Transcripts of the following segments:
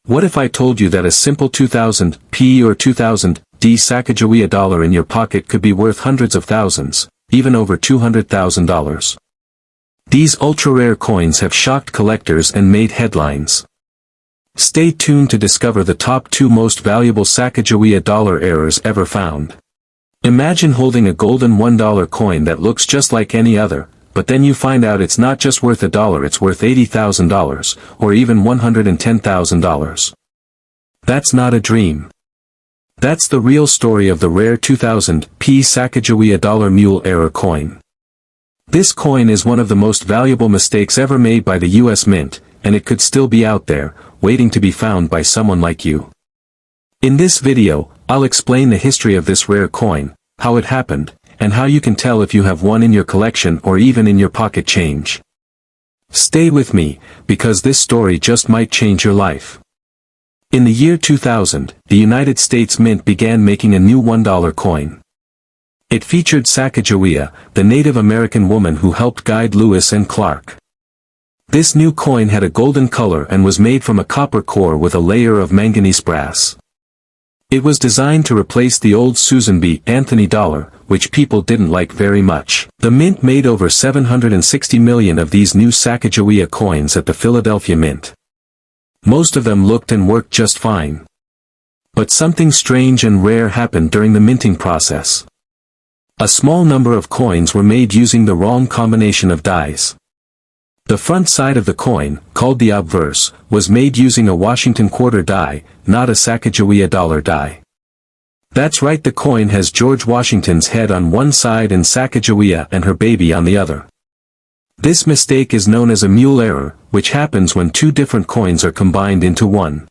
What if I told you that a simple 2000 P or 2000 D Sacagawea dollar in your pocket could be worth hundreds of thousands, even over $200,000? These ultra-rare coins have shocked collectors and made headlines. Stay tuned to discover the top 2 most valuable Sacagawea dollar errors ever found. Imagine holding a golden $1 coin that looks just like any other, but then you find out it's not just worth $1, it's worth $80,000, or even $110,000. That's not a dream. That's the real story of the rare 2000 P Sacagawea dollar Mule error coin. This coin is one of the most valuable mistakes ever made by the US Mint, and it could still be out there, waiting to be found by someone like you. In this video, I'll explain the history of this rare coin, how it happened, and how you can tell if you have one in your collection or even in your pocket change. Stay with me, because this story just might change your life. In the year 2000, the United States Mint began making a new $1 coin. It featured Sacagawea, the Native American woman who helped guide Lewis and Clark. This new coin had a golden color and was made from a copper core with a layer of manganese brass. It was designed to replace the old Susan B. Anthony dollar, which people didn't like very much. The Mint made over 760 million of these new Sacagawea coins at the Philadelphia Mint. Most of them looked and worked just fine. But something strange and rare happened during the minting process. A small number of coins were made using the wrong combination of dies. The front side of the coin, called the obverse, was made using a Washington quarter die, not a Sacagawea dollar die. That's right, the coin has George Washington's head on one side and Sacagawea and her baby on the other. This mistake is known as a mule error, which happens when 2 different coins are combined into one.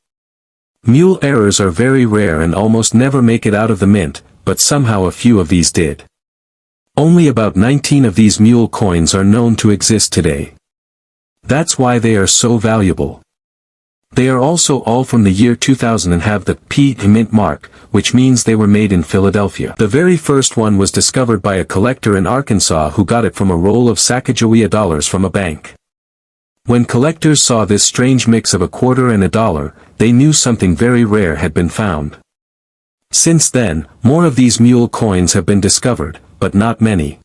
Mule errors are very rare and almost never make it out of the mint, but somehow a few of these did. Only about 19 of these mule coins are known to exist today. That's why they are so valuable. They are also all from the year 2000 and have the P Mint mark, which means they were made in Philadelphia. The very first one was discovered by a collector in Arkansas who got it from a roll of Sacagawea dollars from a bank. When collectors saw this strange mix of a quarter and $1, they knew something very rare had been found. Since then, more of these mule coins have been discovered, but not many.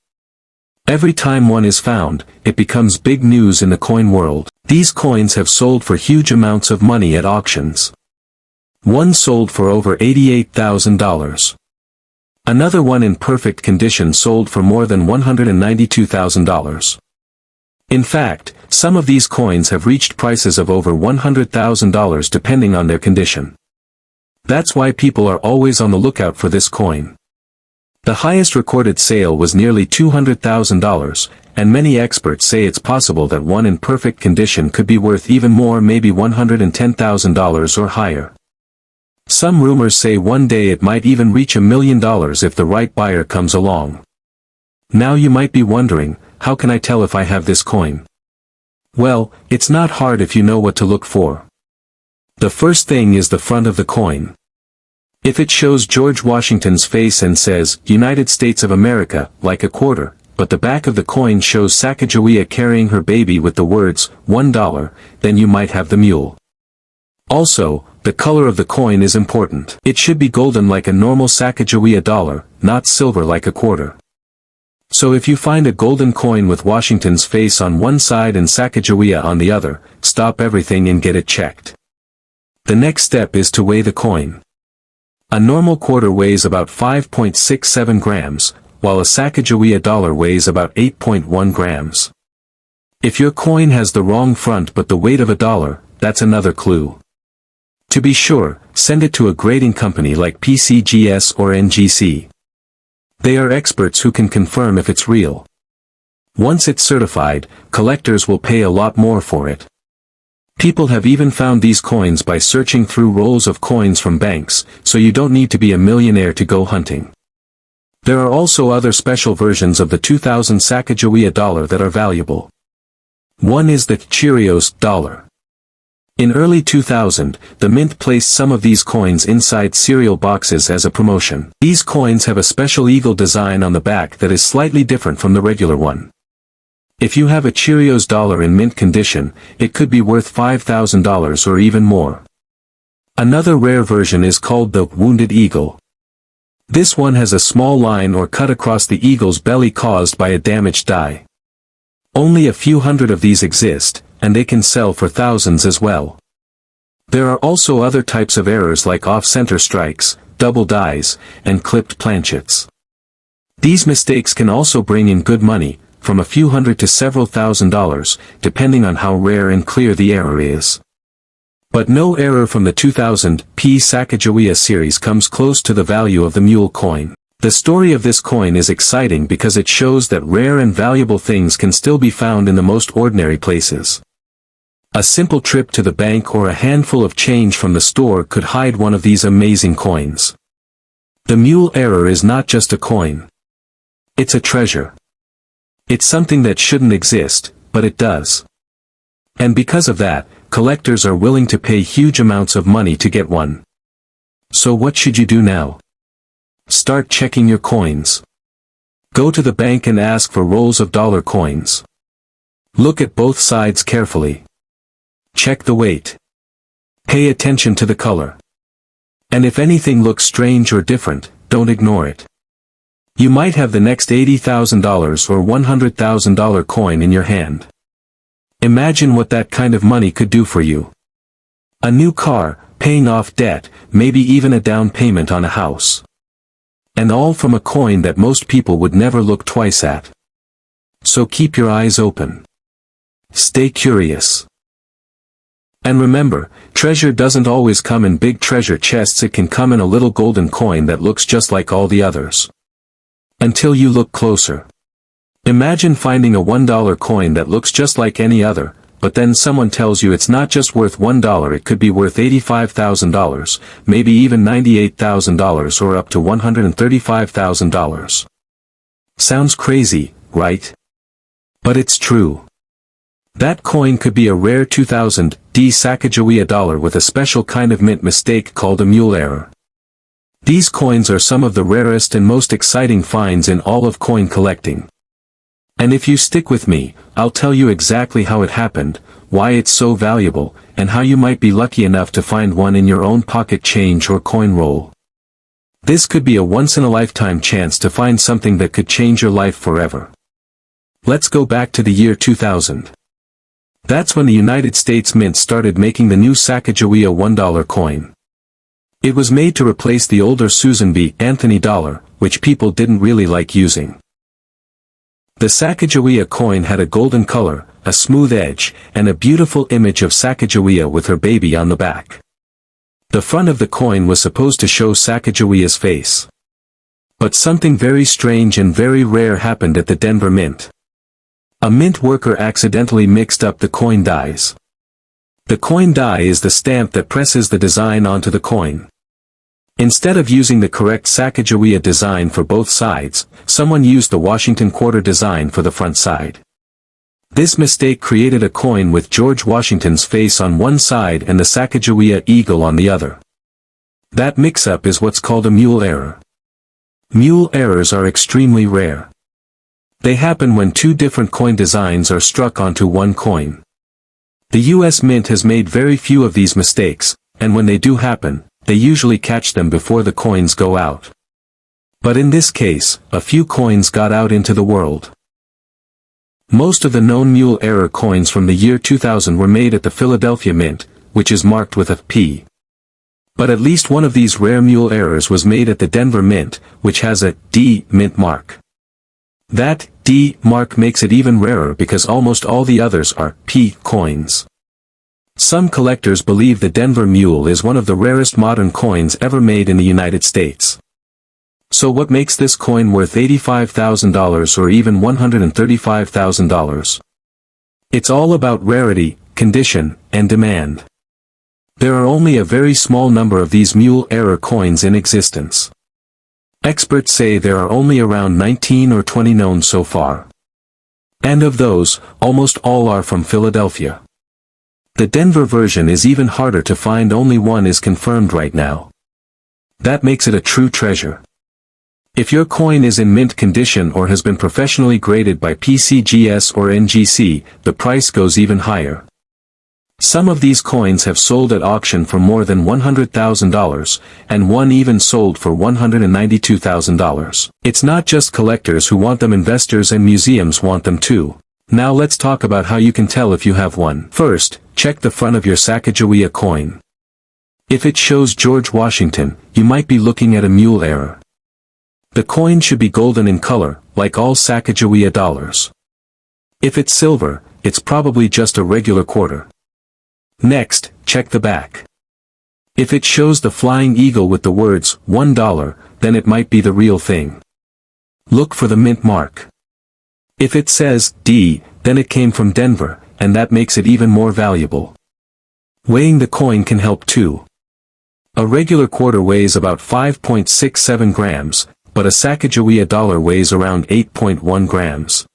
Every time one is found, it becomes big news in the coin world. These coins have sold for huge amounts of money at auctions. One sold for over $88,000. Another one in perfect condition sold for more than $192,000. In fact, some of these coins have reached prices of over $100,000 depending on their condition. That's why people are always on the lookout for this coin. The highest recorded sale was nearly $200,000, and many experts say it's possible that one in perfect condition could be worth even more, maybe $110,000 or higher. Some rumors say one day it might even reach $1 million if the right buyer comes along. Now you might be wondering, how can I tell if I have this coin? Well, it's not hard if you know what to look for. The first thing is the front of the coin. If it shows George Washington's face and says, United States of America, like a quarter, but the back of the coin shows Sacagawea carrying her baby with the words, $1, then you might have the mule. Also, the color of the coin is important. It should be golden like a normal Sacagawea dollar, not silver like a quarter. So if you find a golden coin with Washington's face on one side and Sacagawea on the other, stop everything and get it checked. The next step is to weigh the coin. A normal quarter weighs about 5.67 grams, while a Sacagawea dollar weighs about 8.1 grams. If your coin has the wrong front but the weight of $1, that's another clue. To be sure, send it to a grading company like PCGS or NGC. They are experts who can confirm if it's real. Once it's certified, collectors will pay a lot more for it. People have even found these coins by searching through rolls of coins from banks, so you don't need to be a millionaire to go hunting. There are also other special versions of the 2000 Sacagawea dollar that are valuable. One is the Cheerios dollar. In early 2000, the Mint placed some of these coins inside cereal boxes as a promotion. These coins have a special eagle design on the back that is slightly different from the regular one. If you have a Cheerios dollar in mint condition, it could be worth $5,000 or even more. Another rare version is called the Wounded Eagle. This one has a small line or cut across the eagle's belly caused by a damaged die. Only a few hundred of these exist, and they can sell for thousands as well. There are also other types of errors like off-center strikes, double dies, and clipped planchets. These mistakes can also bring in good money, from a few hundred to several $1,000s, depending on how rare and clear the error is. But no error from the 2000p Sacagawea series comes close to the value of the Mule coin. The story of this coin is exciting because it shows that rare and valuable things can still be found in the most ordinary places. A simple trip to the bank or a handful of change from the store could hide one of these amazing coins. The Mule error is not just a coin. It's a treasure. It's something that shouldn't exist, but it does. And because of that, collectors are willing to pay huge amounts of money to get one. So what should you do now? Start checking your coins. Go to the bank and ask for rolls of dollar coins. Look at both sides carefully. Check the weight. Pay attention to the color. And if anything looks strange or different, don't ignore it. You might have the next $80,000 or $100,000 coin in your hand. Imagine what that kind of money could do for you. A new car, paying off debt, maybe even a down payment on a house. And all from a coin that most people would never look twice at. So keep your eyes open. Stay curious. And remember, treasure doesn't always come in big treasure chests, it can come in a little golden coin that looks just like all the others. Until you look closer. Imagine finding a $1 coin that looks just like any other, but then someone tells you it's not just worth $1, it could be worth $85,000, maybe even $98,000 or up to $135,000. Sounds crazy, right? But it's true. That coin could be a rare 2000 Sacagawea dollar with a special kind of mint mistake called a Mule error. These coins are some of the rarest and most exciting finds in all of coin collecting. And if you stick with me, I'll tell you exactly how it happened, why it's so valuable, and how you might be lucky enough to find one in your own pocket change or coin roll. This could be a once-in-a-lifetime chance to find something that could change your life forever. Let's go back to the year 2000. That's when the United States Mint started making the new Sacagawea $1 coin. It was made to replace the older Susan B. Anthony dollar, which people didn't really like using. The Sacagawea coin had a golden color, a smooth edge, and a beautiful image of Sacagawea with her baby on the back. The front of the coin was supposed to show Sacagawea's face. But something very strange and very rare happened at the Denver Mint. A mint worker accidentally mixed up the coin dies. The coin die is the stamp that presses the design onto the coin. Instead of using the correct Sacagawea design for both sides, someone used the Washington quarter design for the front side. This mistake created a coin with George Washington's face on one side and the Sacagawea eagle on the other. That mix-up is what's called a Mule error. Mule errors are extremely rare. They happen when two different coin designs are struck onto one coin. The U.S. Mint has made very few of these mistakes, and when they do happen, they usually catch them before the coins go out. But in this case, a few coins got out into the world. Most of the known Mule error coins from the year 2000 were made at the Philadelphia Mint, which is marked with a P. But at least one of these rare Mule errors was made at the Denver Mint, which has a D mint mark. That D mark makes it even rarer because almost all the others are P coins. Some collectors believe the Denver Mule is one of the rarest modern coins ever made in the United States. So what makes this coin worth $85,000 or even $135,000? It's all about rarity, condition, and demand. There are only a very small number of these Mule error coins in existence. Experts say there are only around 19 or 20 known so far. And of those, almost all are from Philadelphia. The Denver version is even harder to find, only one is confirmed right now. That makes it a true treasure. If your coin is in mint condition or has been professionally graded by PCGS or NGC, the price goes even higher. Some of these coins have sold at auction for more than $100,000, and one even sold for $192,000. It's not just collectors who want them, investors and museums want them too. Now let's talk about how you can tell if you have one. First, check the front of your Sacagawea coin. If it shows George Washington, you might be looking at a Mule error. The coin should be golden in color, like all Sacagawea dollars. If it's silver, it's probably just a regular quarter. Next, check the back. If it shows the flying eagle with the words $1, then it might be the real thing. Look for the mint mark. If it says D, then it came from Denver, and that makes it even more valuable. Weighing the coin can help too. A regular quarter weighs about 5.67 grams, but a Sacagawea dollar weighs around 8.1 grams.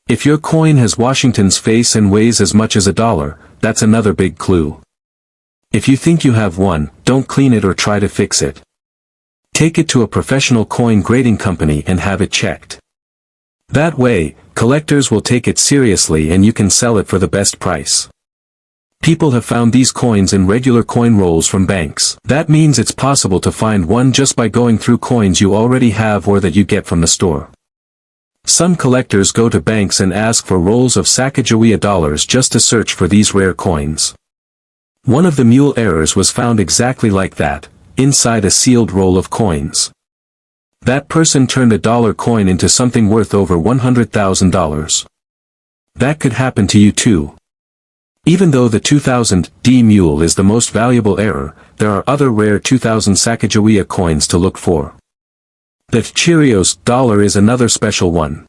If your coin has Washington's face and weighs as much as a dollar, that's another big clue. If you think you have one, don't clean it or try to fix it. Take it to a professional coin grading company and have it checked. That way, collectors will take it seriously and you can sell it for the best price. People have found these coins in regular coin rolls from banks. That means it's possible to find one just by going through coins you already have or that you get from the store. Some collectors go to banks and ask for rolls of Sacagawea dollars just to search for these rare coins. One of the Mule errors was found exactly like that, inside a sealed roll of coins. That person turned a dollar coin into something worth over $100,000. That could happen to you too. Even though the 2000 D Mule is the most valuable error, there are other rare 2000 Sacagawea coins to look for. The Cheerios dollar is another special one.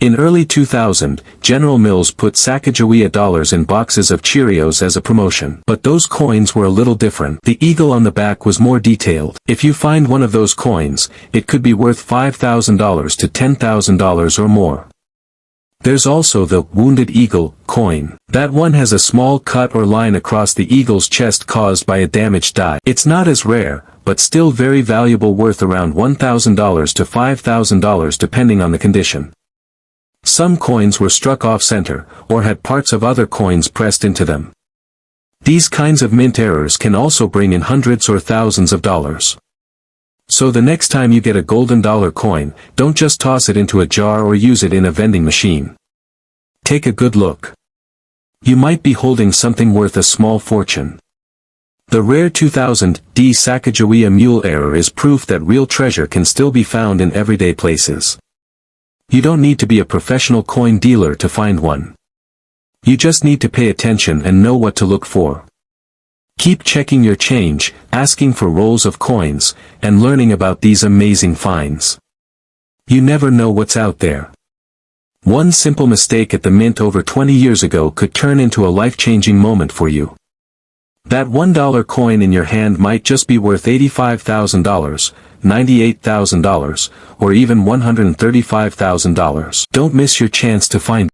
In early 2000, General Mills put Sacagawea dollars in boxes of Cheerios as a promotion. But those coins were a little different. The eagle on the back was more detailed. If you find one of those coins, it could be worth $5,000 to $10,000 or more. There's also the Wounded Eagle coin. That one has a small cut or line across the eagle's chest caused by a damaged die. It's not as rare, but still very valuable, worth around $1,000 to $5,000 depending on the condition. Some coins were struck off-center, or had parts of other coins pressed into them. These kinds of mint errors can also bring in hundreds or thousands of dollars. So the next time you get a golden dollar coin, don't just toss it into a jar or use it in a vending machine. Take a good look. You might be holding something worth a small fortune. The rare 2000 D Sacagawea Mule error is proof that real treasure can still be found in everyday places. You don't need to be a professional coin dealer to find one. You just need to pay attention and know what to look for. Keep checking your change, asking for rolls of coins, and learning about these amazing finds. You never know what's out there. One simple mistake at the mint over 20 years ago could turn into a life-changing moment for you. That $1 coin in your hand might just be worth $85,000, $98,000, or even $135,000. Don't miss your chance to find